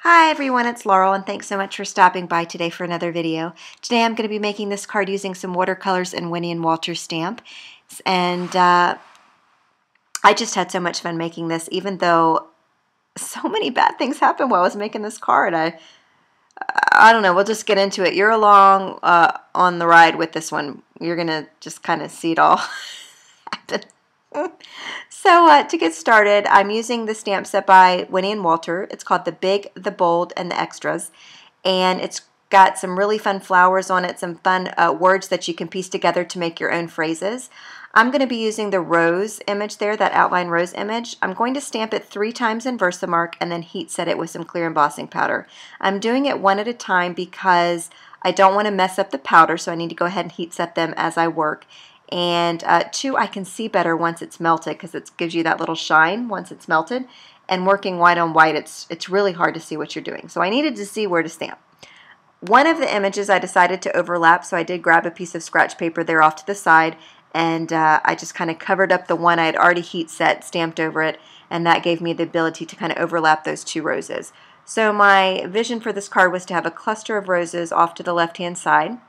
Hi everyone, it's Laurel and thanks so much for stopping by today for another video. Today I'm going to be making this card using some watercolors and WInnie and Walter stamp. And I just had so much fun making this, even though so many bad things happened while I was making this card. I don't know, we'll just get into it. You're along on the ride with this one. You're going to just kind of see it all happen. So to get started, I'm using the stamp set by WInnie and Walter. It's called the Big, the Bold, and the Extras. And it's got some really fun flowers on it, some fun words that you can piece together to make your own phrases. I'm going to be using the rose image there, that outline rose image. I'm going to stamp it 3 times in Versamark and then heat set it with some clear embossing powder. I'm doing it one at a time because I don't want to mess up the powder, so I need to go ahead and heat set them as I work. And 2, I can see better once it's melted because it gives you that little shine once it's melted. And working white on white, it's really hard to see what you're doing. So I needed to see where to stamp. One of the images I decided to overlap, so I did grab a piece of scratch paper there off to the side, and I just kind of covered up the one I had already heat set, stamped over it, and that gave me the ability to kind of overlap those 2 roses. So my vision for this card was to have a cluster of roses off to the left-hand side.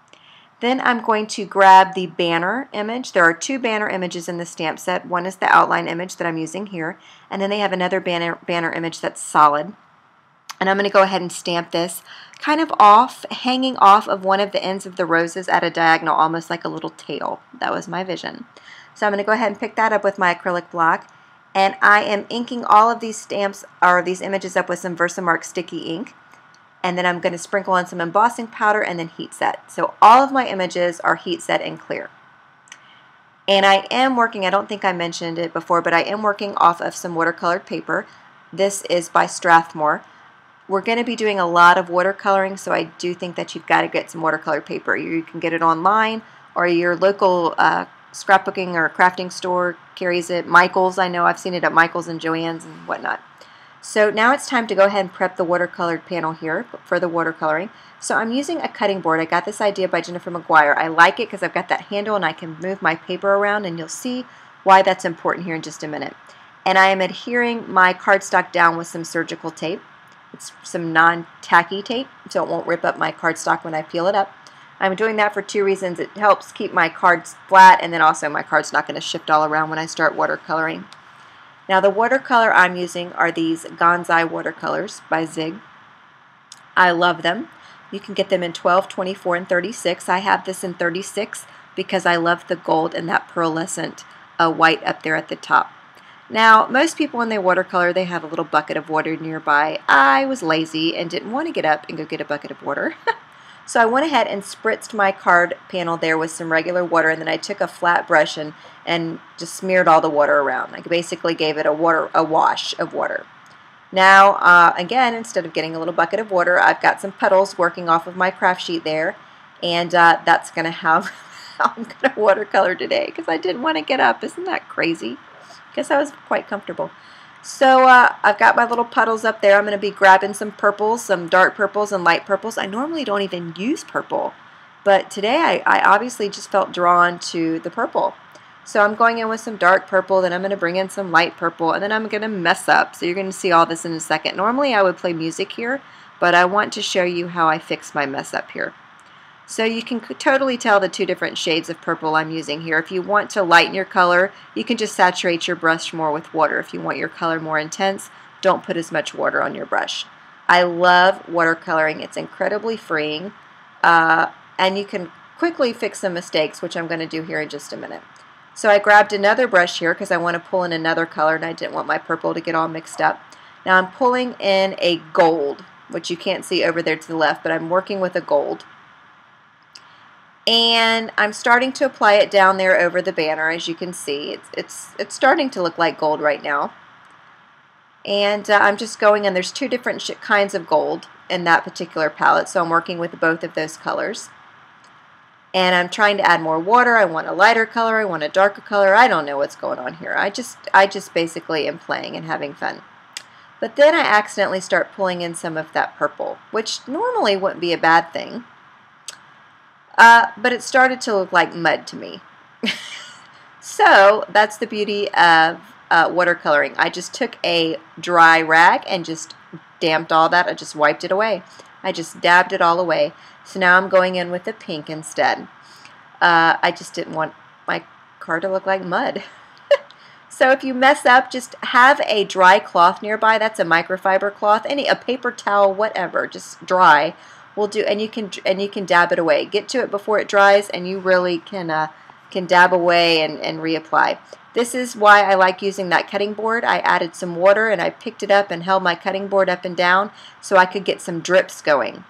Then I'm going to grab the banner image. There are 2 banner images in the stamp set. One is the outline image that I'm using here, and then they have another banner image that's solid. And I'm going to go ahead and stamp this kind of hanging off of one of the ends of the roses at a diagonal, almost like a little tail. That was my vision. So I'm going to go ahead and pick that up with my acrylic block, and I am inking all of these stamps or these images up with some Versamark sticky ink. And then I'm going to sprinkle on some embossing powder and then heat set. So all of my images are heat set and clear. And I am working, I don't think I mentioned it before, but I am working off of some watercolored paper. This is by Strathmore. We're going to be doing a lot of watercoloring, so I do think that you've got to get some watercolor paper. You can get it online, or your local scrapbooking or crafting store carries it. Michael's, I know I've seen it at Michael's and Joann's and whatnot. So now it's time to go ahead and prep the watercolored panel here for the watercoloring. So I'm using a cutting board. I got this idea by Jennifer McGuire. I like it because I've got that handle and I can move my paper around, and you'll see why that's important here in just a minute. And I am adhering my cardstock down with some surgical tape. It's some non-tacky tape, so it won't rip up my cardstock when I peel it up. I'm doing that for 2 reasons. It helps keep my cards flat, and then also my card's not going to shift all around when I start watercoloring. Now the watercolor I'm using are these Gansai watercolors by Zig. I love them. You can get them in 12, 24, and 36. I have this in 36 because I love the gold and that pearlescent white up there at the top. Now most people when they watercolor, they have a little bucket of water nearby. I was lazy and didn't want to get up and go get a bucket of water. So I went ahead and spritzed my card panel there with some regular water, and then I took a flat brush and just smeared all the water around. I basically gave it a wash of water. Now, again, instead of getting a little bucket of water, I've got some puddles working off of my craft sheet there, and that's going to have how I'm going to watercolor today because I didn't want to get up. Isn't that crazy? Guess I was quite comfortable. So I've got my little puddles up there. I'm going to be grabbing some purples, some dark purples and light purples. I normally don't even use purple, but today I obviously just felt drawn to the purple. So I'm going in with some dark purple, then I'm going to bring in some light purple, and then I'm going to mess up. So you're going to see all this in a second. Normally I would play music here, but I want to show you how I fix my mess up here. So you can totally tell the 2 different shades of purple I'm using here. If you want to lighten your color, you can just saturate your brush more with water. If you want your color more intense, don't put as much water on your brush. I love watercoloring. It's incredibly freeing, and you can quickly fix some mistakes, which I'm going to do here in just a minute. So I grabbed another brush here because I want to pull in another color, and I didn't want my purple to get all mixed up. Now I'm pulling in a gold, which you can't see over there to the left, but I'm working with a gold. And I'm starting to apply it down there over the banner. As you can see, it's starting to look like gold right now. And I'm just going, and there's 2 different kinds of gold in that particular palette, so I'm working with both of those colors. And I'm trying to add more water. I want a lighter color, I want a darker color. I don't know what's going on here. I just basically am playing and having fun. But then I accidentally start pulling in some of that purple, which normally wouldn't be a bad thing. But it started to look like mud to me. So that's the beauty of watercoloring. I just took a dry rag and just damped all that. I just wiped it away. I just dabbed it all away. So now I'm going in with the pink instead. I just didn't want my card to look like mud. So if you mess up, just have a dry cloth nearby. That's a microfiber cloth, a paper towel, whatever, just dry will do, and you can dab it away. Get to it before it dries, and you really can dab away and reapply. This is why I like using that cutting board. I added some water and I picked it up and held my cutting board up and down so I could get some drips going.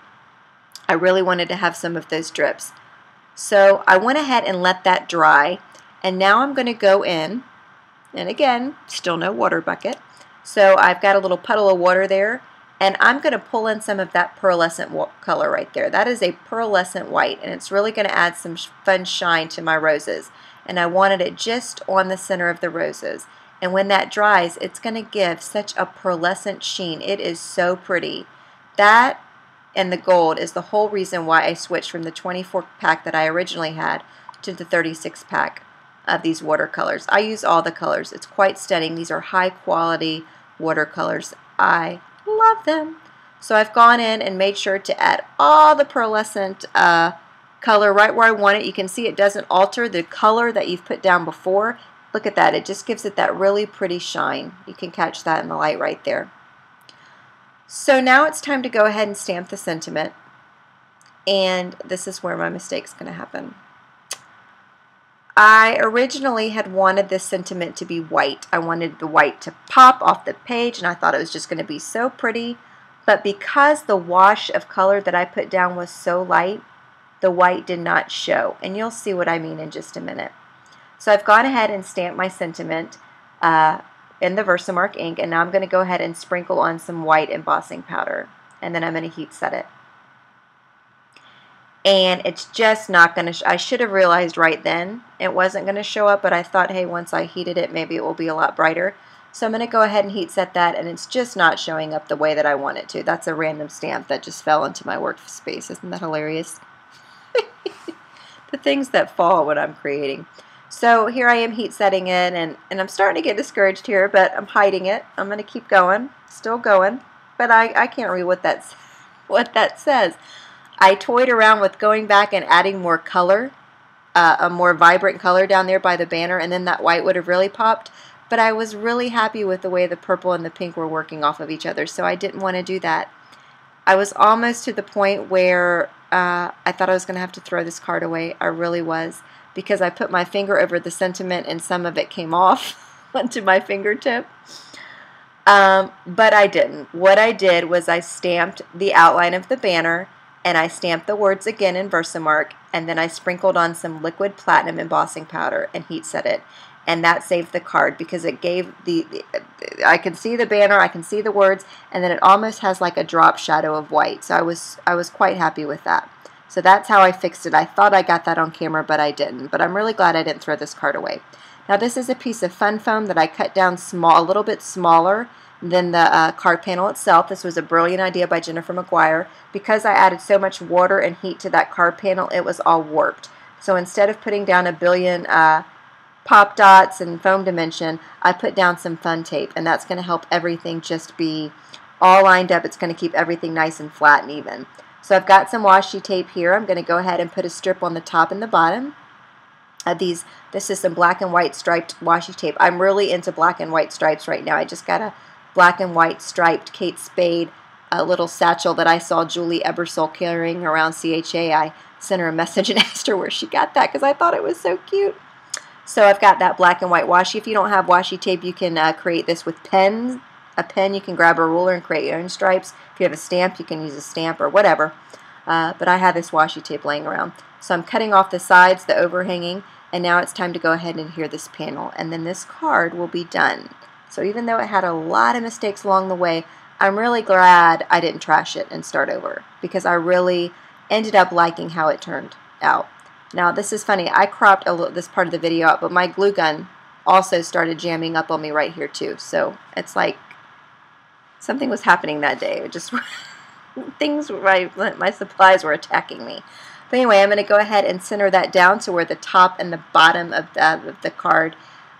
I really wanted to have some of those drips. So I went ahead and let that dry, and now I'm going to go in. And again, still no water bucket. So I've got a little puddle of water there, and I'm going to pull in some of that pearlescent color right there. That is a pearlescent white, and it's really going to add some fun shine to my roses. And I wanted it just on the center of the roses. And when that dries, it's going to give such a pearlescent sheen. It is so pretty. That and the gold is the whole reason why I switched from the 24-pack that I originally had to the 36-pack. Of these watercolors. I use all the colors. It's quite stunning. These are high quality watercolors. I love them. So I've gone in and made sure to add all the pearlescent color right where I want it. You can see it doesn't alter the color that you've put down before. Look at that. It just gives it that really pretty shine. You can catch that in the light right there. So now it's time to go ahead and stamp the sentiment. And this is where my mistake's going to happen. I originally had wanted this sentiment to be white. I wanted the white to pop off the page, and I thought it was just going to be so pretty. But because the wash of color that I put down was so light, the white did not show. And you'll see what I mean in just a minute. So I've gone ahead and stamped my sentiment in the Versamark ink, and now I'm going to go ahead and sprinkle on some white embossing powder. And then I'm going to heat set it. And it's just not going to, I should have realized right then it wasn't going to show up, but I thought, hey, once I heated it, maybe it will be a lot brighter. So I'm going to go ahead and heat set that, and it's just not showing up the way that I want it to. That's a random stamp that just fell into my workspace. Isn't that hilarious? The things that fall when I'm creating. So here I am heat setting it, and I'm starting to get discouraged here, but I'm hiding it. I'm going to keep going, still going, but I can't read what that says. I toyed around with going back and adding more color, a more vibrant color down there by the banner, and then that white would have really popped. But I was really happy with the way the purple and the pink were working off of each other, so I didn't want to do that. I was almost to the point where I thought I was going to have to throw this card away. I really was, because I put my finger over the sentiment and some of it came off onto my fingertip. But I didn't. What I did was I stamped the outline of the banner, and I stamped the words again in Versamark, and then I sprinkled on some liquid platinum embossing powder and heat set it. And that saved the card because it gave I can see the banner, I can see the words, and then it almost has like a drop shadow of white. So I was quite happy with that. So that's how I fixed it. I thought I got that on camera, but I didn't. But I'm really glad I didn't throw this card away. Now this is a piece of fun foam that I cut down small, a little bit smaller than the card panel itself. This was a brilliant idea by Jennifer McGuire. Because I added so much water and heat to that card panel, it was all warped. So instead of putting down a billion pop dots and foam dimension, I put down some fun tape, and that's going to help everything just be all lined up. It's going to keep everything nice and flat and even. So I've got some washi tape here. I'm going to go ahead and put a strip on the top and the bottom of these. This is some black and white striped washi tape. I'm really into black and white stripes right now. I just got a black and white striped Kate Spade little satchel that I saw Julie Ebersole carrying around CHA. I sent her a message and asked her where she got that because I thought it was so cute. So I've got that black and white washi. If you don't have washi tape, you can create this with pens. A pen, you can grab a ruler and create your own stripes. If you have a stamp, you can use a stamp or whatever. But I have this washi tape laying around. So I'm cutting off the sides, the overhanging, and now it's time to go ahead and adhere this panel. And then this card will be done. So even though it had a lot of mistakes along the way, I'm really glad I didn't trash it and start over, because I really ended up liking how it turned out. Now this is funny, I cropped this part of the video out, but my glue gun also started jamming up on me right here too. So it's like something was happening that day. It just things, my supplies were attacking me. But anyway, I'm going to go ahead and center that down to where the top and the bottom of the card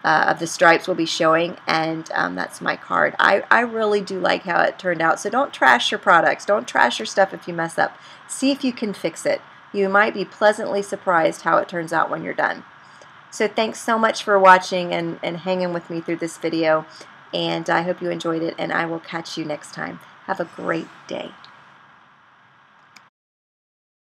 of the stripes will be showing, and that's my card. I really do like how it turned out, so don't trash your products. Don't trash your stuff if you mess up. See if you can fix it. You might be pleasantly surprised how it turns out when you're done. So thanks so much for watching and hanging with me through this video, and I hope you enjoyed it, and I will catch you next time. Have a great day.